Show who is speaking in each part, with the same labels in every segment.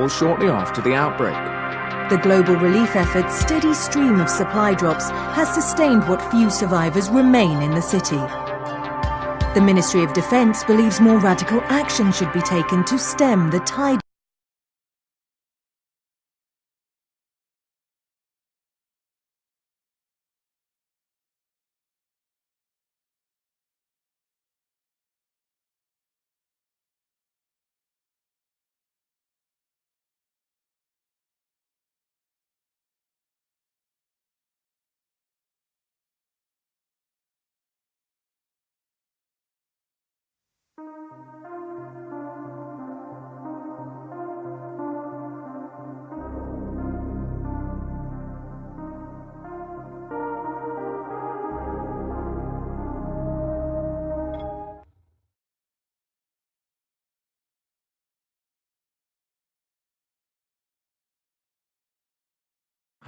Speaker 1: shortly after the outbreak.
Speaker 2: The global relief effort's steady stream of supply drops has sustained what few survivors remain in the city. The Ministry of Defense believes more radical action should be taken to stem the tide.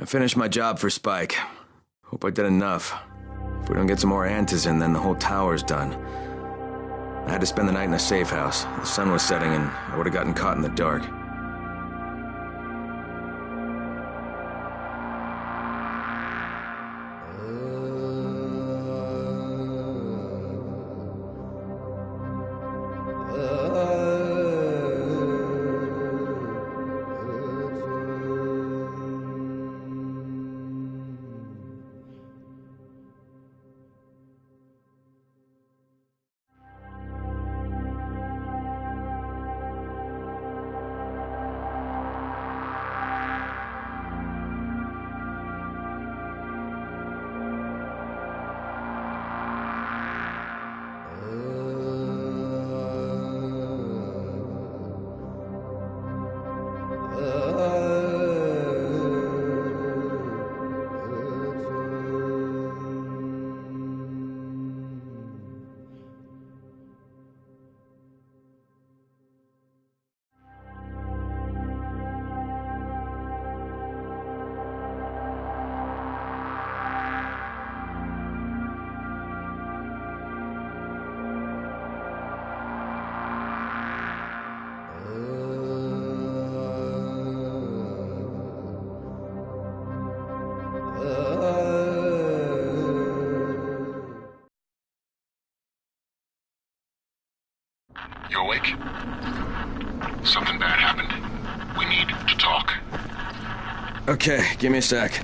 Speaker 3: I finished my job for Spike. Hope I did enough. If we don't get some more antis in, then the whole tower's done. I had to spend the night in a safe house. The sun was setting and I would have gotten caught in the dark.
Speaker 4: You awake? Something bad happened. We need to talk.
Speaker 3: Okay, give me a sec.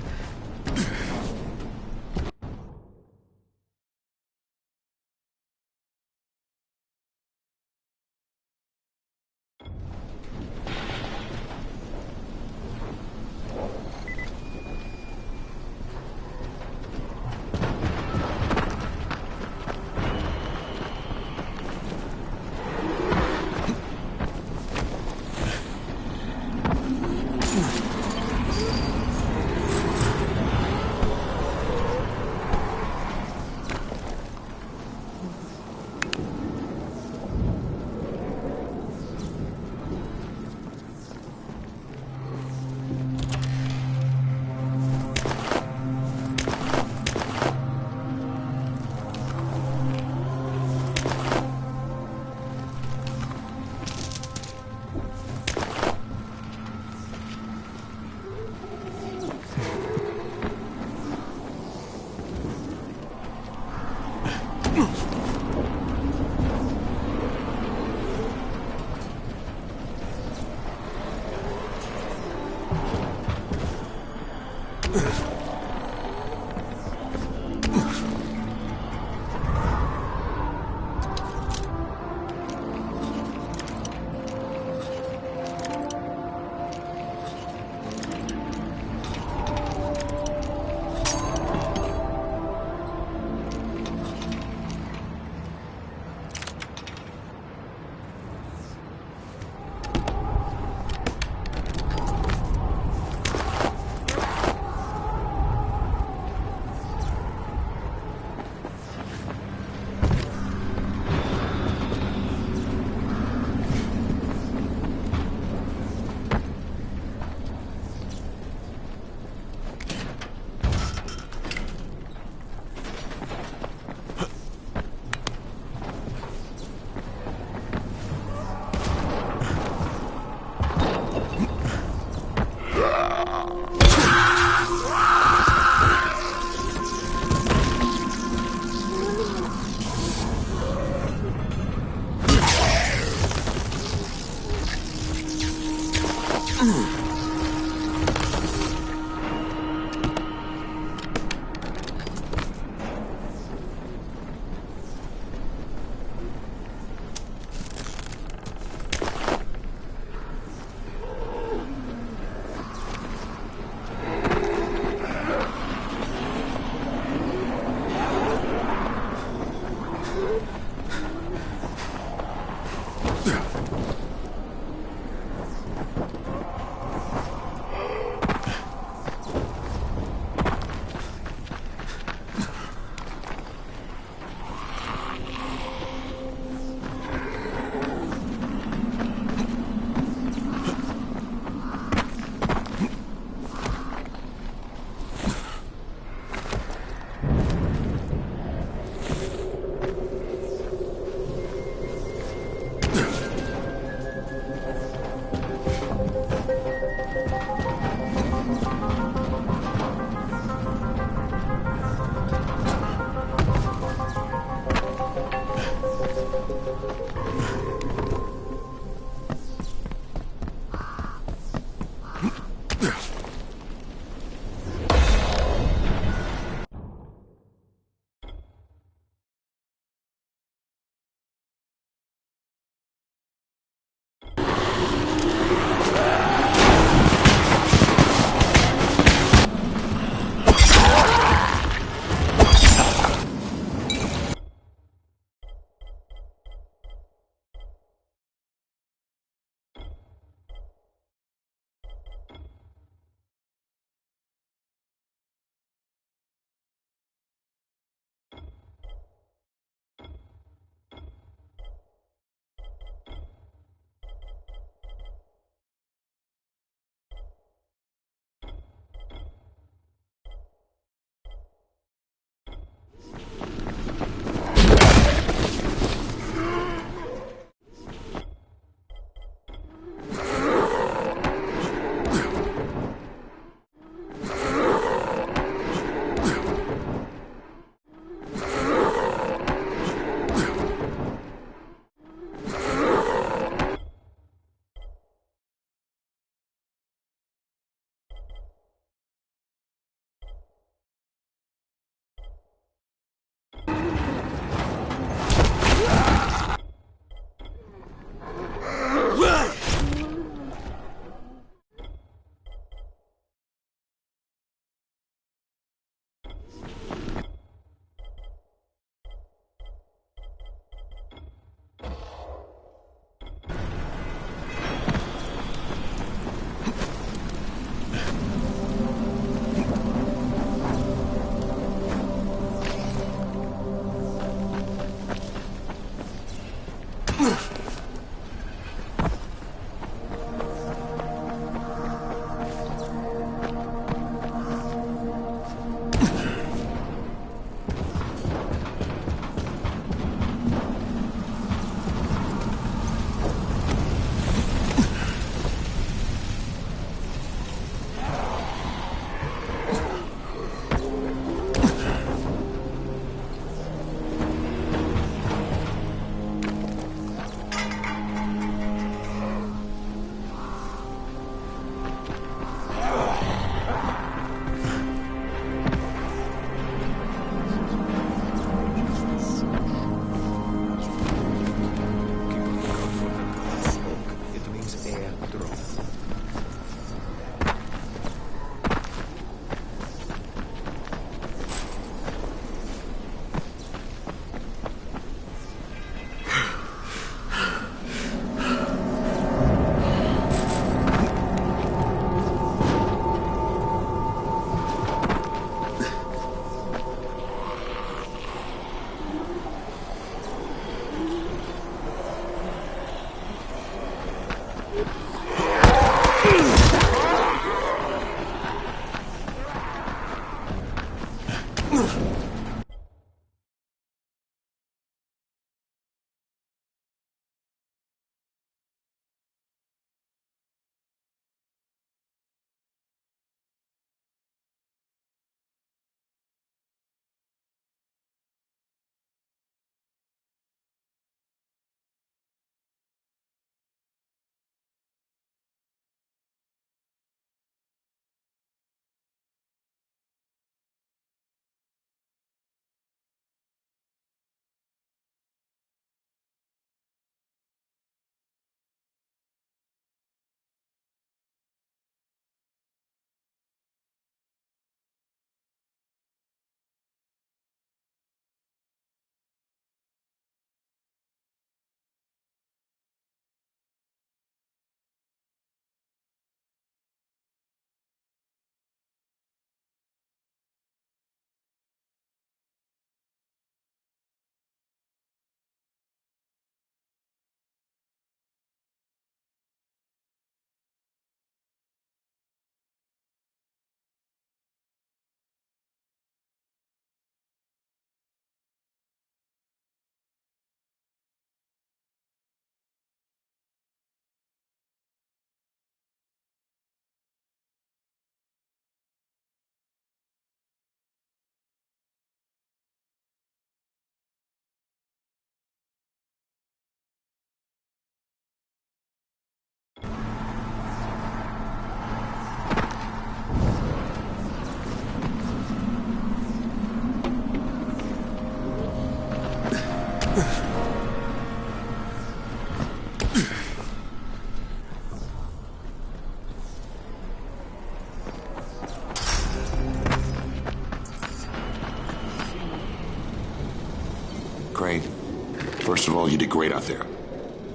Speaker 4: First of all, you did great out there.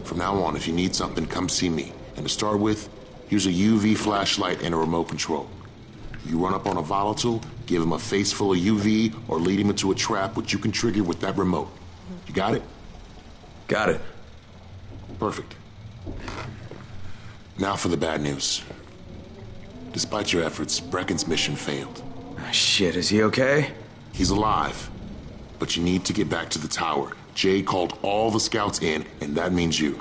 Speaker 4: From now on, if you need something, come see me. And to start with, here's a UV flashlight and a remote control. You run up on a volatile, give him a face full of UV, or lead him into a trap which you can trigger with that remote. You got it?
Speaker 3: Got it.
Speaker 4: Perfect. Now for the bad news. Despite your efforts, Brecken's mission failed.
Speaker 3: Shit, is he okay?
Speaker 4: He's alive. But you need to get back to the tower. Jay called all the scouts in, and that means you.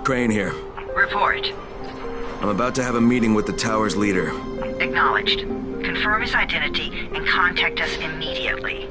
Speaker 3: Crane here.
Speaker 1: Report.
Speaker 3: I'm about to have a meeting with the tower's leader.
Speaker 1: Acknowledged. Confirm his identity and contact us immediately.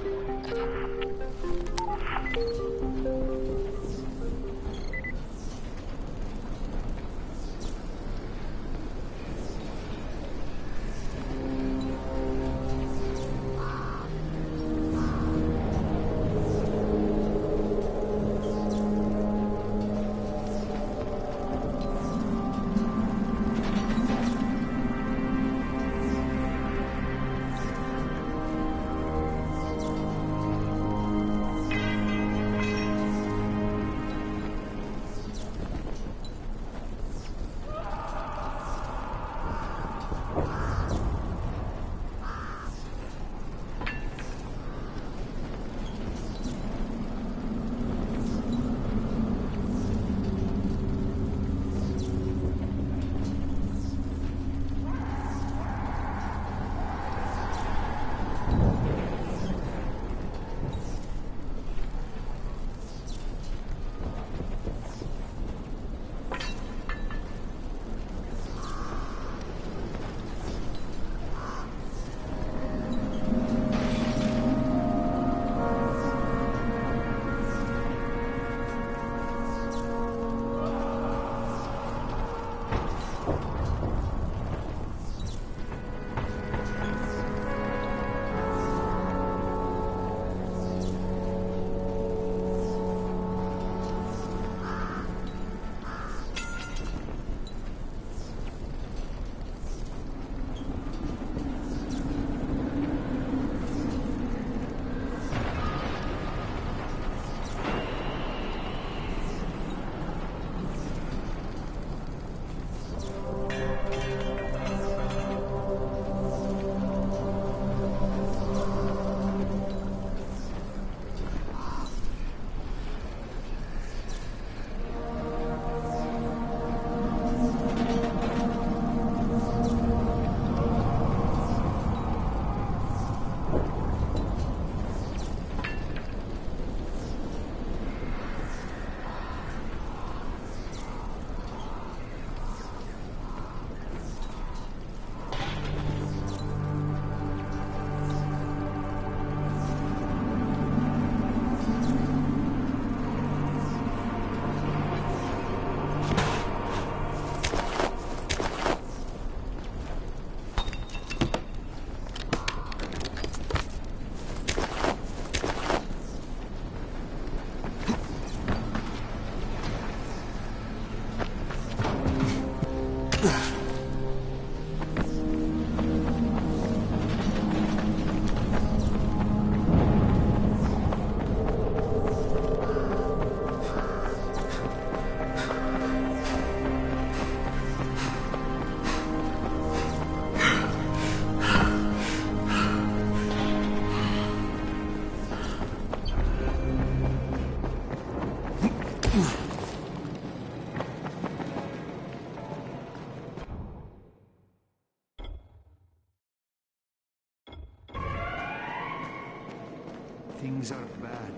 Speaker 5: Things are bad.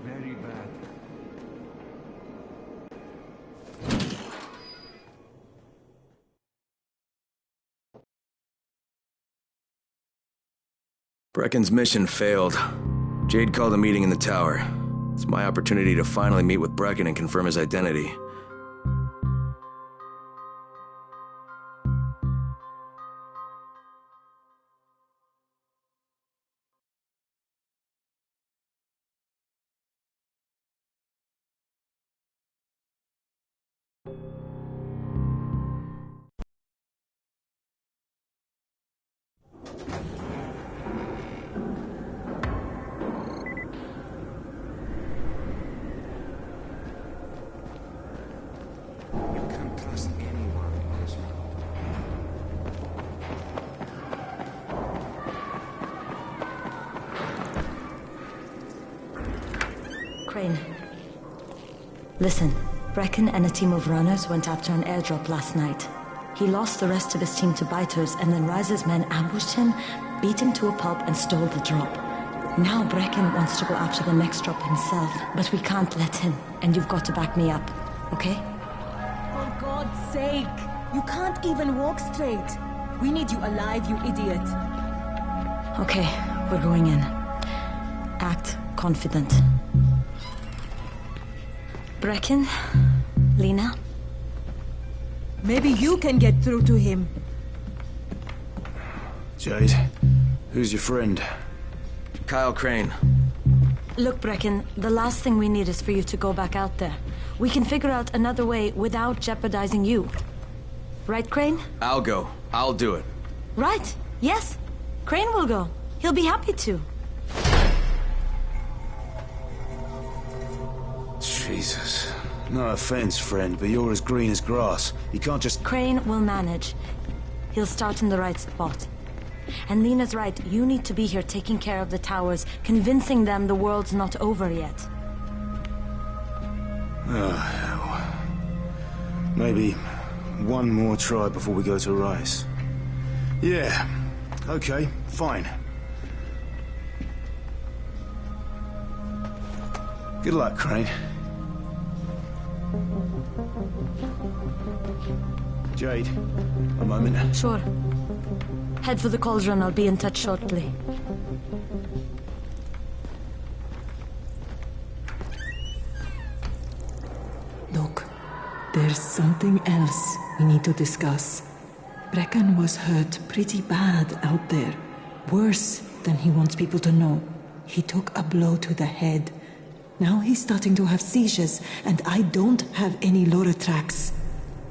Speaker 5: Very bad.
Speaker 3: Brecken's mission failed. Jade called a meeting in the tower. It's my opportunity to finally meet with Brecken and confirm his identity.
Speaker 6: Crane. Listen, Brecken and a team of runners went after an airdrop last night. He lost the rest of his team to biters, and then Rise's men ambushed him, beat him to a pulp, and stole the drop. Now Brecken wants to go after the next drop himself, but we can't let him, and you've got to back me up, okay?
Speaker 2: sake! You can't even walk straight. We need you alive, you idiot.
Speaker 6: Okay, we're going in. Act confident. Brecken, Lena.
Speaker 2: Maybe you can get through to him.
Speaker 7: Jade, who's your friend?
Speaker 3: Kyle Crane.
Speaker 6: Look, Brecken, the last thing we need is for you to go back out there. We can figure out another way without jeopardizing you. Right, Crane?
Speaker 3: I'll go. I'll do it.
Speaker 6: Right. Yes. Crane will go. He'll be happy to.
Speaker 7: Jesus. No offense, friend, but you're as green as grass. You can't just...
Speaker 6: Crane will manage. He'll start in the right spot. And Lena's right, you need to be here taking care of the towers, convincing them the world's not over yet.
Speaker 7: Oh, hell. Maybe one more try before we go to Rice. Yeah, okay, fine. Good luck, Crane. Jade, a moment.
Speaker 6: Sure. Head for the cauldron, I'll be in touch shortly.
Speaker 8: Look, there's something else we need to discuss. Brecken was hurt pretty bad out there. Worse than he wants people to know. He took a blow to the head. Now he's starting to have seizures, and I don't have any Loratrax.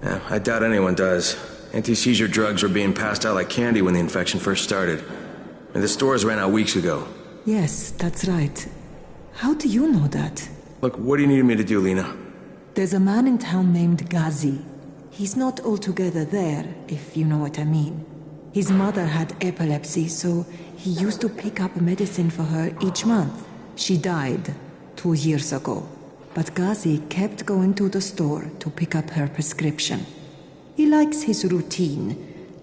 Speaker 3: Yeah, I doubt anyone does. Anti-seizure drugs were being passed out like candy when the infection first started. And the stores ran out weeks ago.
Speaker 8: Yes, that's right. How do you know that?
Speaker 3: Look, what do you need me to do, Lena?
Speaker 8: There's a man in town named Ghazi. He's not altogether there, if you know what I mean. His mother had epilepsy, so he used to pick up medicine for her each month. She died 2 years ago. But Ghazi kept going to the store to pick up her prescription. He likes his routine,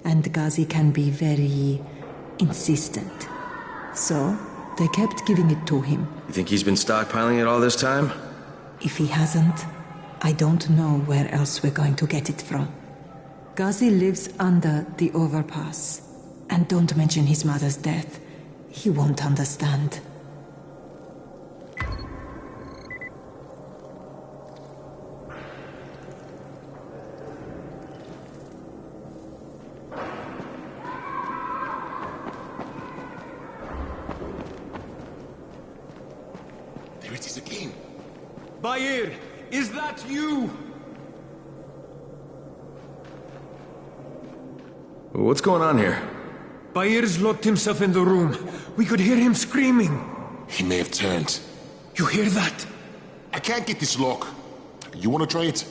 Speaker 8: and Ghazi can be very insistent. So, they kept giving it to him.
Speaker 3: You think he's been stockpiling it all this time?
Speaker 8: If he hasn't, I don't know where else we're going to get it from. Ghazi lives under the overpass. And don't mention his mother's death. He won't understand.
Speaker 4: There it is again.
Speaker 5: Bair, is that you?
Speaker 3: What's going on here?
Speaker 5: Bair's locked himself in the room. We could hear him screaming.
Speaker 4: He may have turned.
Speaker 5: You hear that?
Speaker 4: I can't get this lock. You want to try it?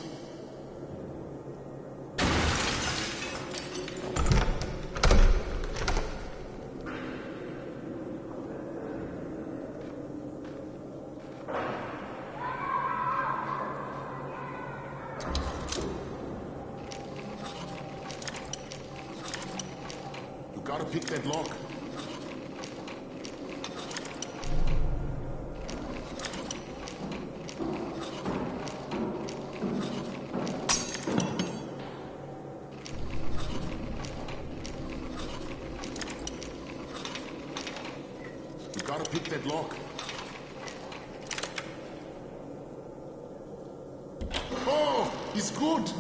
Speaker 4: You gotta pick that lock. You gotta pick that lock. Oh, he's good.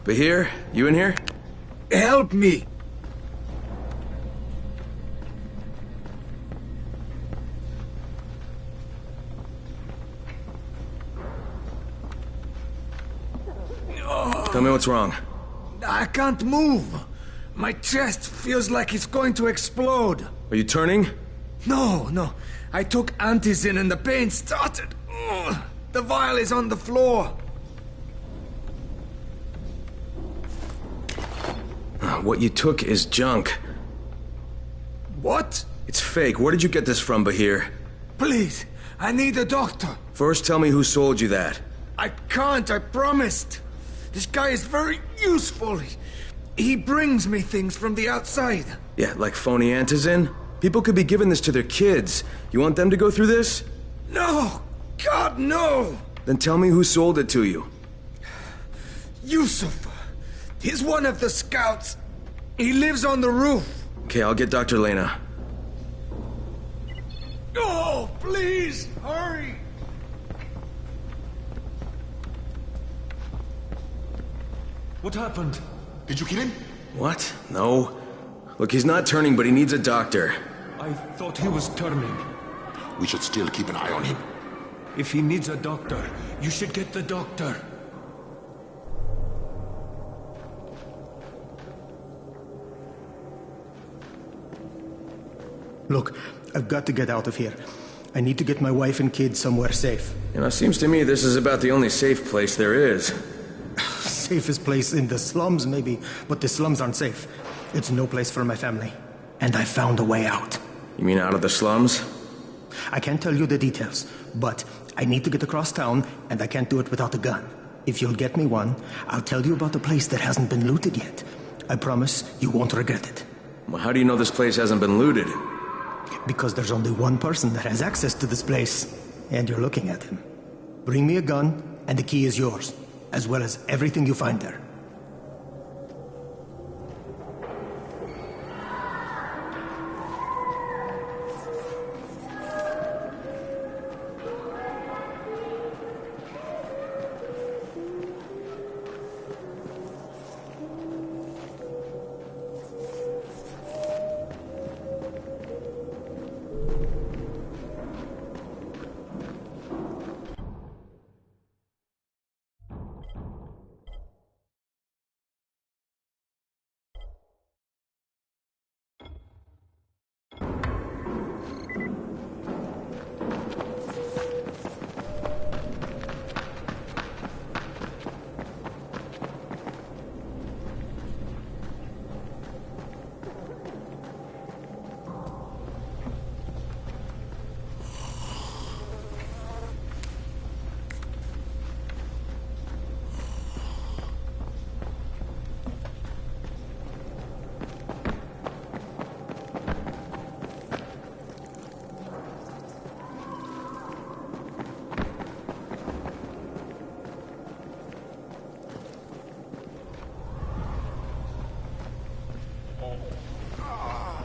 Speaker 3: Bahir, you in here?
Speaker 5: Help me!
Speaker 3: Tell me what's wrong.
Speaker 5: I can't move. My chest feels like it's going to explode.
Speaker 3: Are you turning?
Speaker 5: No. I took antizin and the pain started. Ugh. The vial is on the floor.
Speaker 3: What you took is junk.
Speaker 5: What?
Speaker 3: It's fake. Where did you get this from, Bahir?
Speaker 5: Please, I need a doctor.
Speaker 3: First, tell me who sold you that.
Speaker 5: I can't, I promised. This guy is very useful. He brings me things from the outside.
Speaker 3: Yeah, like phony antizin? People could be giving this to their kids. You want them to go through this?
Speaker 5: No! God, no!
Speaker 3: Then tell me who sold it to you.
Speaker 5: Yusuf. He's one of the scouts. He lives on the roof.
Speaker 3: Okay, I'll get Dr. Lena.
Speaker 5: Oh, please, hurry!
Speaker 9: What happened?
Speaker 4: Did you kill him?
Speaker 3: What? No. Look, he's not turning, but he needs a doctor.
Speaker 9: I thought he was turning.
Speaker 4: We should still keep an eye on him.
Speaker 9: If he needs a doctor, you should get the doctor.
Speaker 7: Look, I've got to get out of here. I need to get my wife and kids somewhere safe.
Speaker 3: You know, seems to me this is about the only safe place there is.
Speaker 7: Safest place in the slums, maybe, but the slums aren't safe. It's no place for my family. And I found a way out.
Speaker 3: You mean out of the slums?
Speaker 7: I can't tell you the details, but I need to get across town, and I can't do it without a gun. If you'll get me one, I'll tell you about a place that hasn't been looted yet. I promise you won't regret it.
Speaker 3: Well, how do you know this place hasn't been looted?
Speaker 7: Because there's only one person that has access to this place, and you're looking at him. Bring me a gun, and the key is yours, as well as everything you find there.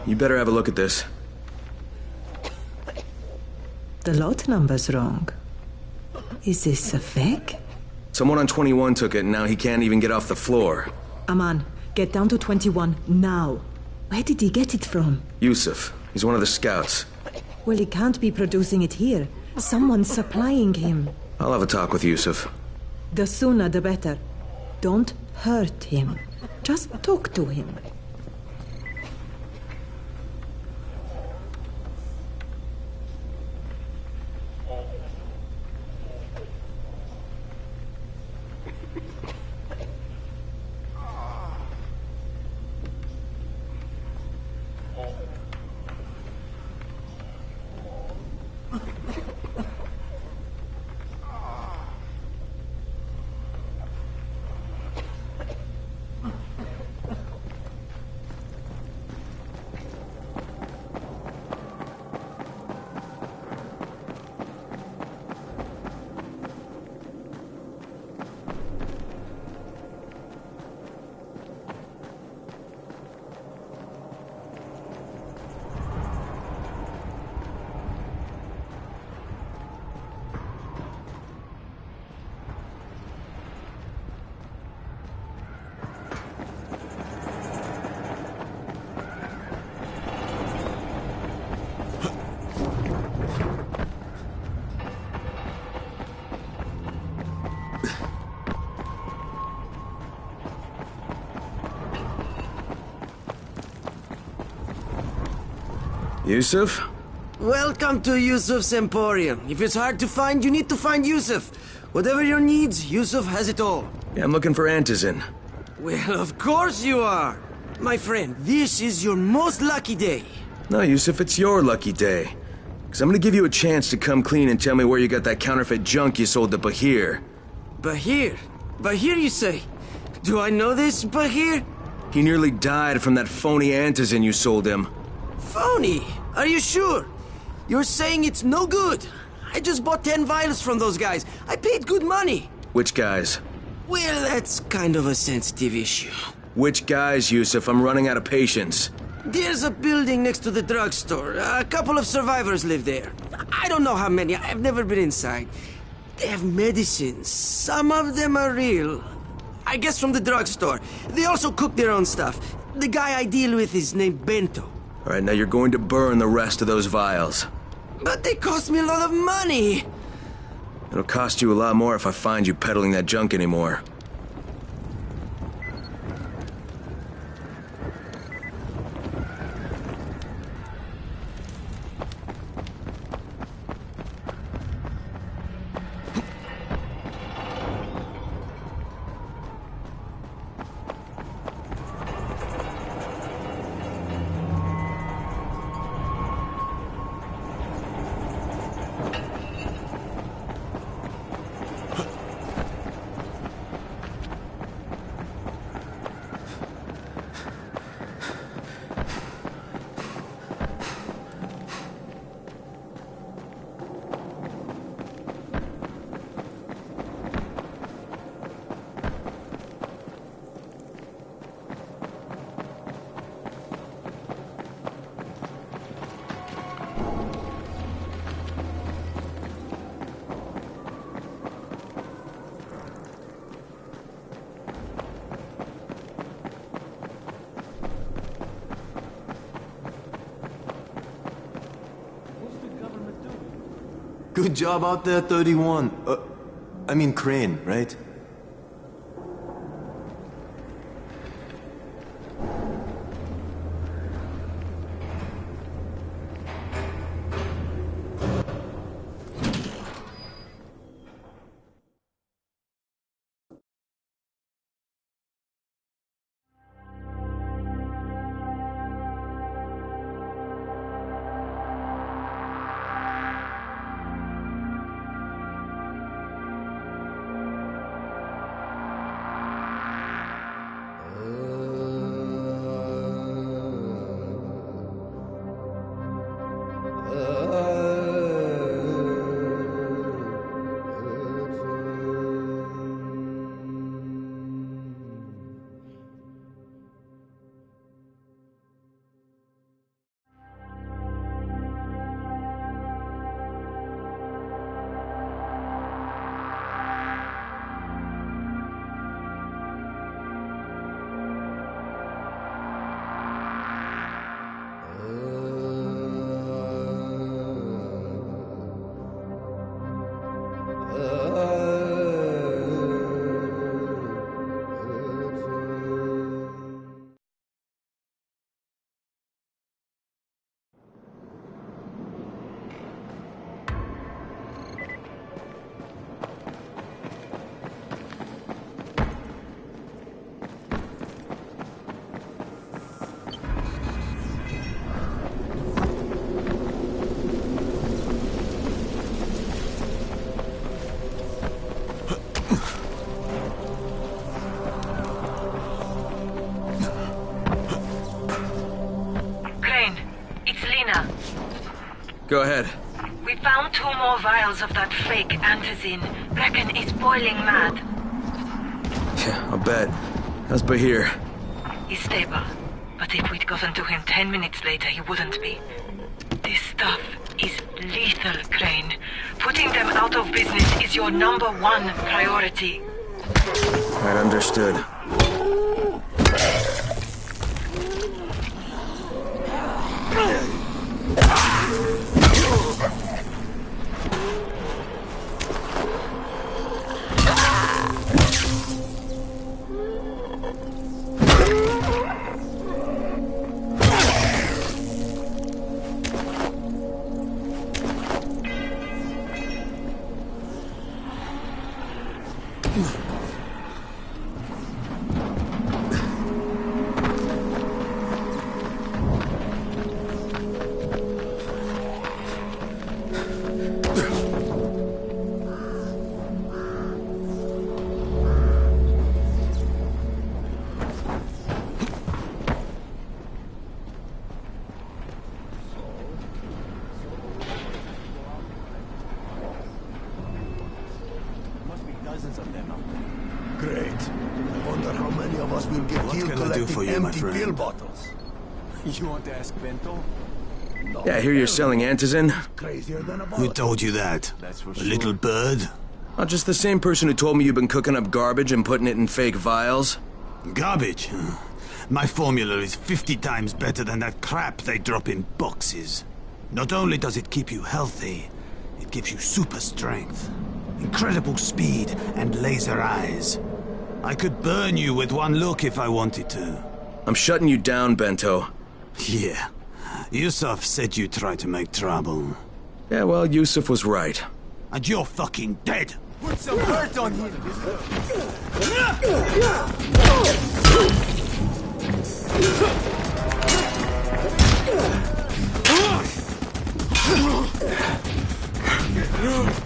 Speaker 3: You better have a look at this.
Speaker 8: The lot number's wrong. Is this a fake?
Speaker 3: Someone on 21 took it, and now he can't even get off the floor.
Speaker 8: Aman, get down to 21 now. Where did he get it from?
Speaker 3: Yusuf. He's one of the scouts.
Speaker 8: Well, he can't be producing it here. Someone's supplying him.
Speaker 3: I'll have a talk with Yusuf.
Speaker 8: The sooner the better. Don't hurt him. Just talk to him.
Speaker 3: Yusuf?
Speaker 10: Welcome to Yusuf's Emporium. If it's hard to find, you need to find Yusuf. Whatever your needs, Yusuf has it all.
Speaker 3: Yeah, I'm looking for Antizin.
Speaker 10: Well, of course you are. My friend, this is your most lucky day.
Speaker 3: No, Yusuf, it's your lucky day. Because I'm gonna give you a chance to come clean and tell me where you got that counterfeit junk you sold to Bahir.
Speaker 10: Bahir? Bahir, you say? Do I know this Bahir?
Speaker 3: He nearly died from that phony Antizin you sold him.
Speaker 10: Phony? Are you sure? You're saying it's no good? I just bought 10 vials from those guys. I paid good money.
Speaker 3: Which guys?
Speaker 10: Well, that's kind of a sensitive issue.
Speaker 3: Which guys, Yusuf? I'm running out of patience.
Speaker 10: There's a building next to the drugstore. A couple of survivors live there. I don't know how many. I've never been inside. They have medicines. Some of them are real. I guess from the drugstore. They also cook their own stuff. The guy I deal with is named Bento.
Speaker 3: All right, now you're going to burn the rest of those vials.
Speaker 10: But they cost me a lot of money.
Speaker 3: It'll cost you a lot more if I find you peddling that junk anymore.
Speaker 11: Good job out there, 31. I mean Crane, right?
Speaker 3: Go ahead.
Speaker 1: We found 2 more vials of that fake antizin. Brecken is boiling mad.
Speaker 3: Yeah, I'll bet. How's Bahir?
Speaker 1: He's stable. But if we'd gotten to him 10 minutes later, he wouldn't be. This stuff is lethal, Crane. Putting them out of business is your #1 priority.
Speaker 3: Right, understood.
Speaker 12: Great. I wonder how many of us will get killed collecting empty pill bottles.
Speaker 11: You want to ask Bento?
Speaker 12: No,
Speaker 3: Yeah, I hear you're selling antizin.
Speaker 12: crazier than a
Speaker 13: Who told you that?
Speaker 11: That's for
Speaker 13: A
Speaker 11: sure.
Speaker 13: little bird?
Speaker 3: Not just the same person who told me you've been cooking up garbage and putting it in fake vials.
Speaker 13: Garbage? My formula is 50 times better than that crap they drop in boxes. Not only does it keep you healthy, it gives you super strength, incredible speed, and laser eyes. I could burn you with one look if I wanted to.
Speaker 3: I'm shutting you down, Bento.
Speaker 13: Yeah. Yusuf said you tried to make trouble.
Speaker 3: Yeah, well, Yusuf was right.
Speaker 13: And you're fucking dead!
Speaker 11: Put some hurt on him!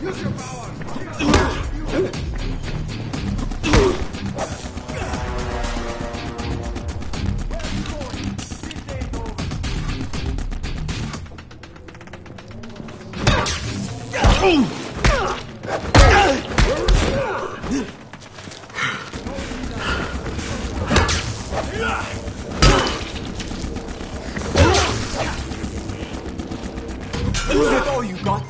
Speaker 5: Use your power!
Speaker 11: Is that all you got?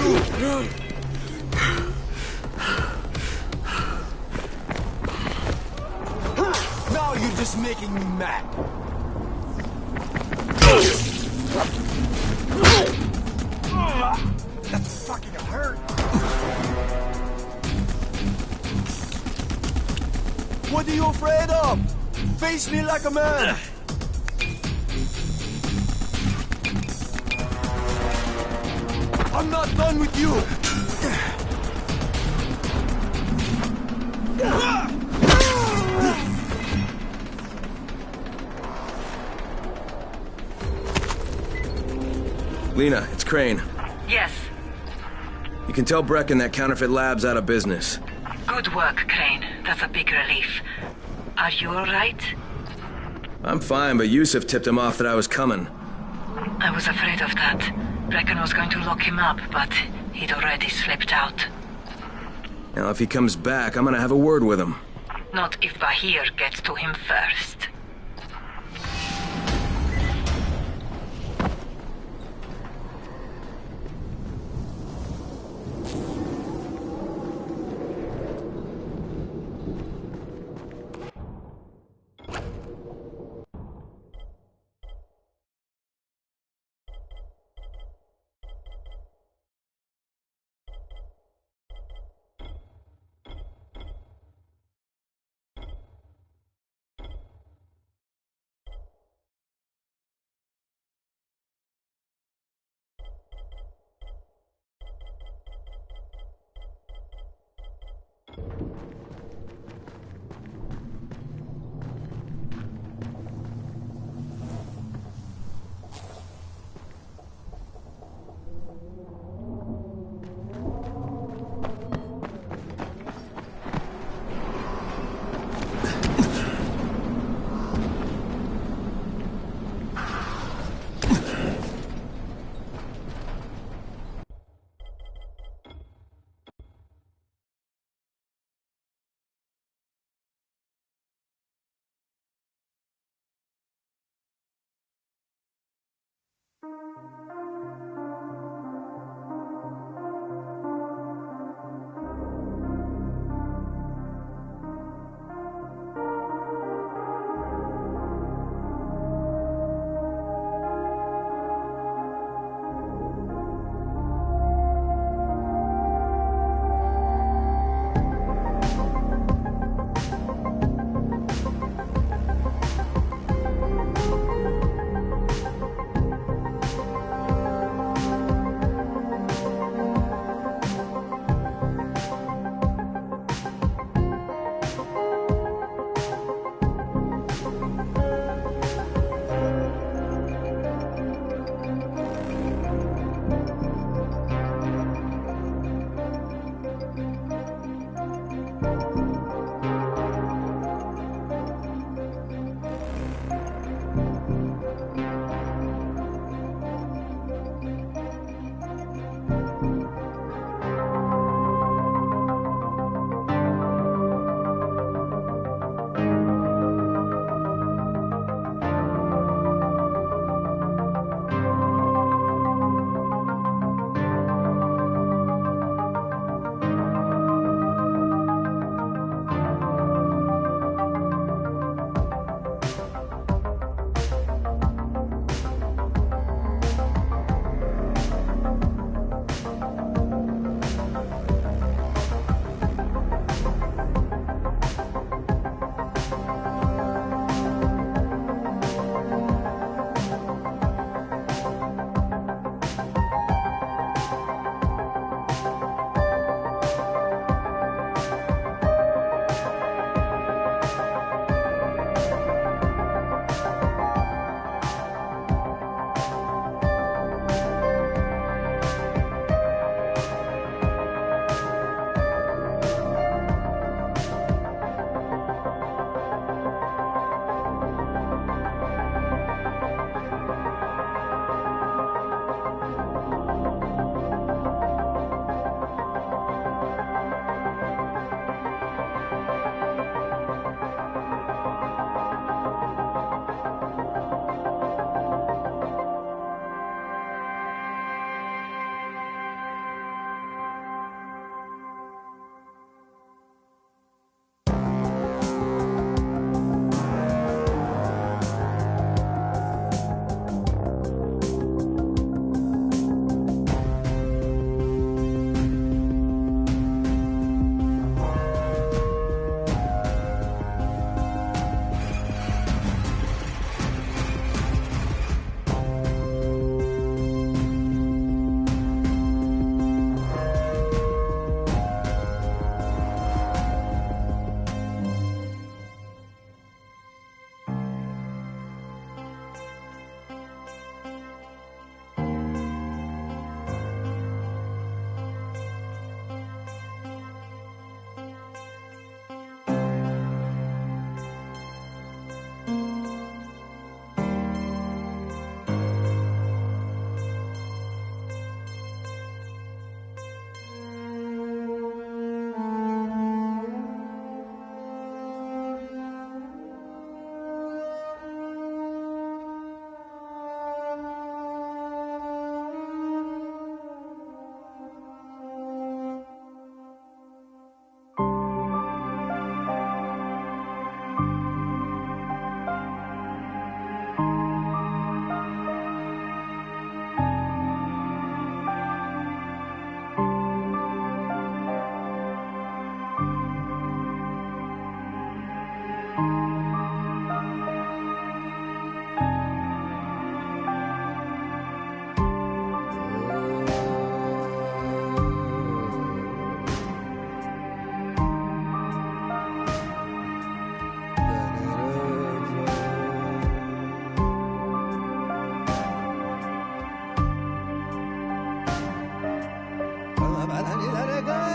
Speaker 12: Now you're just making me mad. That fucking hurt. What are you afraid of? Face me like a man. I'm not done with you.
Speaker 3: Lena, it's Crane.
Speaker 1: Yes.
Speaker 3: You can tell Brecken that counterfeit lab's out of business.
Speaker 1: Good work, Crane. That's a big relief. Are you alright?
Speaker 3: I'm fine, but Yusuf tipped him off that I was coming.
Speaker 1: I was afraid of that. Brecken was going to lock him up, but he'd already slipped out.
Speaker 3: Now, if he comes back, I'm gonna have a word with him.
Speaker 1: Not if Bahir gets to him first.
Speaker 14: la ni la re ga